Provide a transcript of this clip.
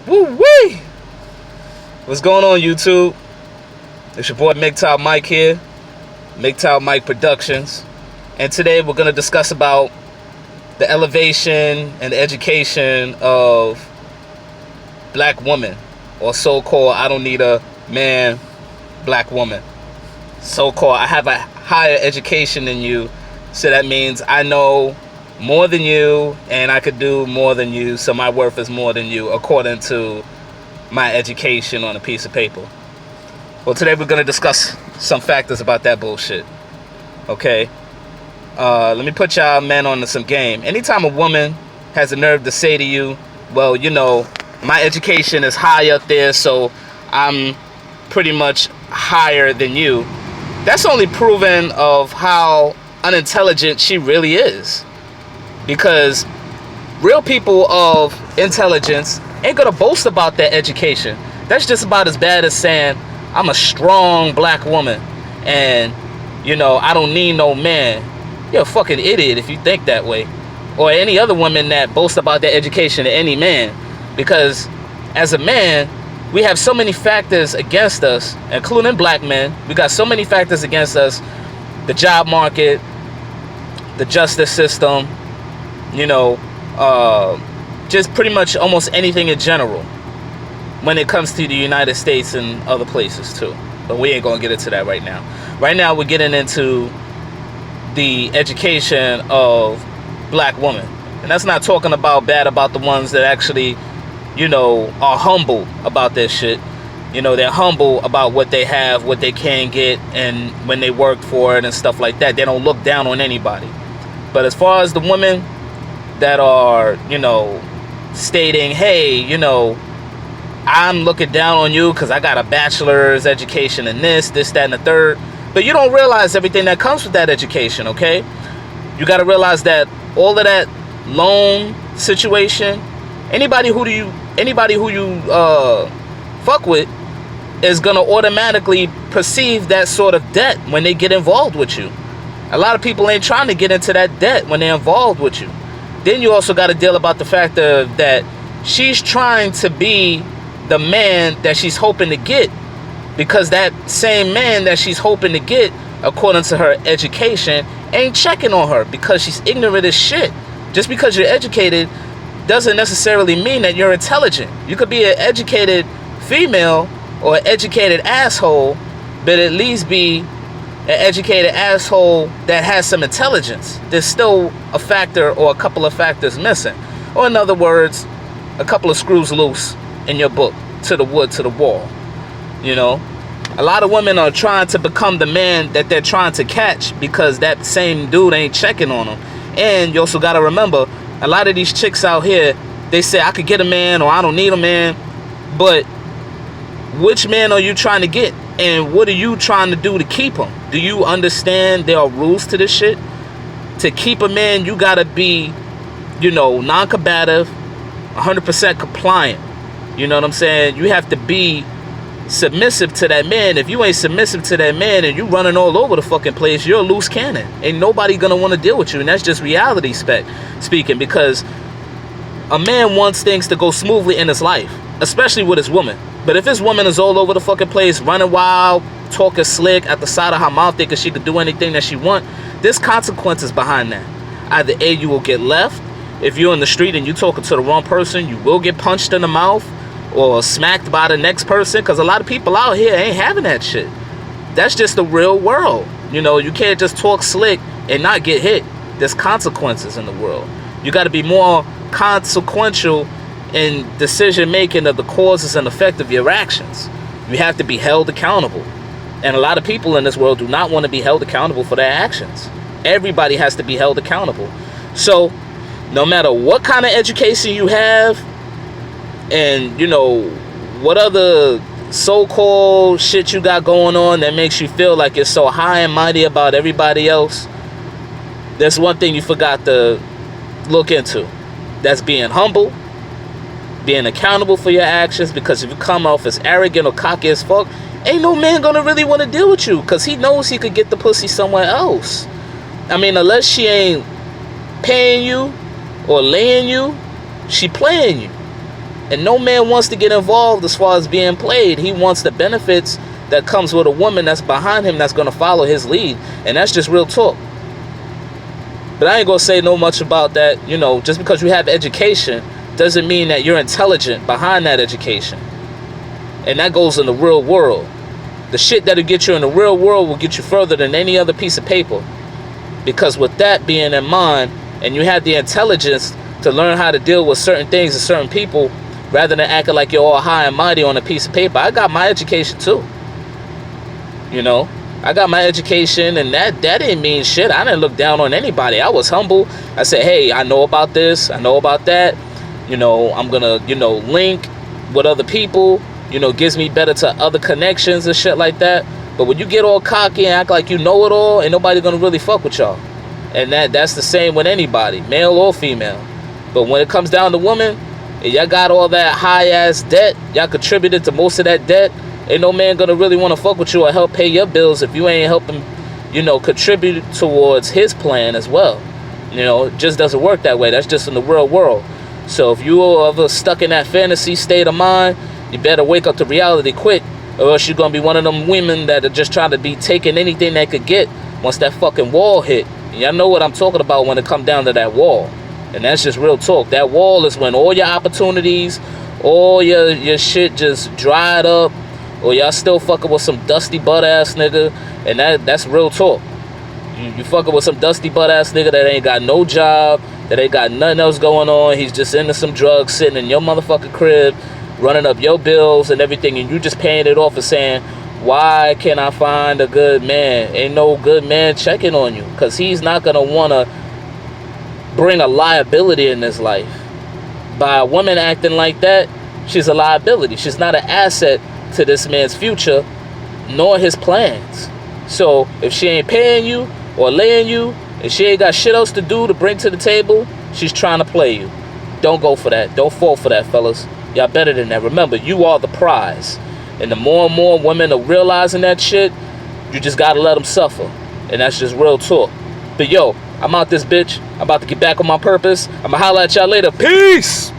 Woo wee! What's going on, YouTube? It's your boy MGTOW Mike here, MGTOW Mike Productions, and today we're gonna discuss about the elevation and education of black women, or so-called I don't need a man black woman. So-called I have a higher education than you, so that means I know more than you and I could do more than you, so my worth is more than you according to my education on a piece of paper. Well, today we're going to discuss some factors about that bullshit. Okay? Let me put y'all men on to some game. Anytime a woman has the nerve to say to you, well, you know, my education is high up there, so I'm pretty much higher than you, that's only proven of how unintelligent she really is. Because real people of intelligence ain't gonna boast about their education. That's just about as bad as saying, I'm a strong black woman and, you know, I don't need no man. You're a fucking idiot if you think that way. Or any other woman that boast about their education to any man. Because as a man, we have so many factors against us, including black men. We got so many factors against us. The job market, the justice system, you know, just pretty much almost anything in general when it comes to the United States and other places too. But we ain't gonna get into that right now. Right now we're getting into the education of black women. And that's not talking about bad about the ones that actually, you know, are humble about their shit. You know, they're humble about what they have, what they can get, and when they work for it and stuff like that. They don't look down on anybody. But as far as the women that are, you know, stating, hey, you know, I'm looking down on you because I got a bachelor's education in this, that, and the third. But you don't realize everything that comes with that education, okay? You got to realize that all of that loan situation, anybody who you fuck with is going to automatically perceive that sort of debt when they get involved with you. A lot of people ain't trying to get into that debt when they're involved with you. Then you also got to deal about the fact that she's trying to be the man that she's hoping to get, because that same man that she's hoping to get, according to her education, ain't checking on her because she's ignorant as shit. Just because you're educated doesn't necessarily mean that you're intelligent. You could be an educated female or an educated asshole, but at least be an educated asshole that has some intelligence. There's still a factor or a couple of factors missing. Or in other words, a couple of screws loose in your book, to the wood, to the wall. You know, a lot of women are trying to become the man that they're trying to catch because that same dude ain't checking on them. And you also got to remember, a lot of these chicks out here, they say, I could get a man or I don't need a man. But which man are you trying to get? And what are you trying to do to keep him? Do you understand there are rules to this shit? To keep a man, you got to be, you know, non-combative, 100% compliant. You know what I'm saying? You have to be submissive to that man. If you ain't submissive to that man and you running all over the fucking place, you're a loose cannon. Ain't nobody gonna want to deal with you. And that's just reality speaking, because a man wants things to go smoothly in his life, especially with his woman. But if his woman is all over the fucking place, running wild, talking slick at the side of her mouth, thinking she could do anything that she want, there's consequences behind that. Either A, you will get left. If you're in the street and you talking to the wrong person, you will get punched in the mouth or smacked by the next person, because a lot of people out here ain't having that shit. That's just the real world. You know, you can't just talk slick and not get hit. There's consequences in the world. You got to be more consequential in decision making of the causes and effect of your actions. You have to be held accountable. And a lot of people in this world do not want to be held accountable for their actions. Everybody has to be held accountable. So no matter what kind of education you have, and you know what other so-called shit you got going on that makes you feel like you're so high and mighty about everybody else, there's one thing you forgot to look into. That's being humble, being accountable for your actions. Because if you come off as arrogant or cocky as fuck, ain't no man gonna really want to deal with you, because he knows he could get the pussy somewhere else. I mean, unless she ain't paying you or laying you, she playing you. And no man wants to get involved as far as being played. He wants the benefits that comes with a woman that's behind him, that's going to follow his lead. And that's just real talk. But I ain't going to say no much about that. You know, just because you have education doesn't mean that you're intelligent behind that education. And that goes in the real world. The shit that'll get you in the real world will get you further than any other piece of paper. Because with that being in mind, and you have the intelligence to learn how to deal with certain things and certain people, rather than acting like you're all high and mighty on a piece of paper. I got my education too. You know, I got my education, and that didn't mean shit. I didn't look down on anybody. I was humble. I said, hey, I know about this. I know about that. You know, I'm going to, you know, link with other people. You know, gives me better to other connections and shit like that. But when you get all cocky and act like you know it all, ain't nobody going to really fuck with y'all. And that's the same with anybody, male or female. But when it comes down to women, y'all got all that high-ass debt. Y'all contributed to most of that debt. Ain't no man gonna really want to fuck with you or help pay your bills if you ain't helping, you know, contribute towards his plan as well. You know, it just doesn't work that way. That's just in the real world. So if you are ever stuck in that fantasy state of mind, you better wake up to reality quick, or else you're gonna be one of them women that are just trying to be taking anything they could get once that fucking wall hit. And y'all know what I'm talking about when it come down to that wall. And that's just real talk. That wall is when all your opportunities, all your shit just dried up, or y'all still fucking with some dusty butt ass nigga. And that's real talk. You fucking with some dusty butt ass nigga that ain't got no job, that ain't got nothing else going on. He's just into some drugs, sitting in your motherfucking crib, running up your bills and everything, and you just paying it off and saying, why can't I find a good man? Ain't no good man checking on you, because he's not gonna wanna bring a liability in this life. By a woman acting like that, she's a liability. She's not an asset to this man's future, nor his plans. So if she ain't paying you or laying you, and she ain't got shit else to do to bring to the table, she's trying to play you. Don't go for that. Don't fall for that, fellas. Y'all better than that. Remember, you are the prize. And the more and more women are realizing that shit, you just gotta let them suffer. And that's just real talk. But yo, I'm out this bitch. I'm about to get back on my purpose. I'ma holla at y'all later. Peace!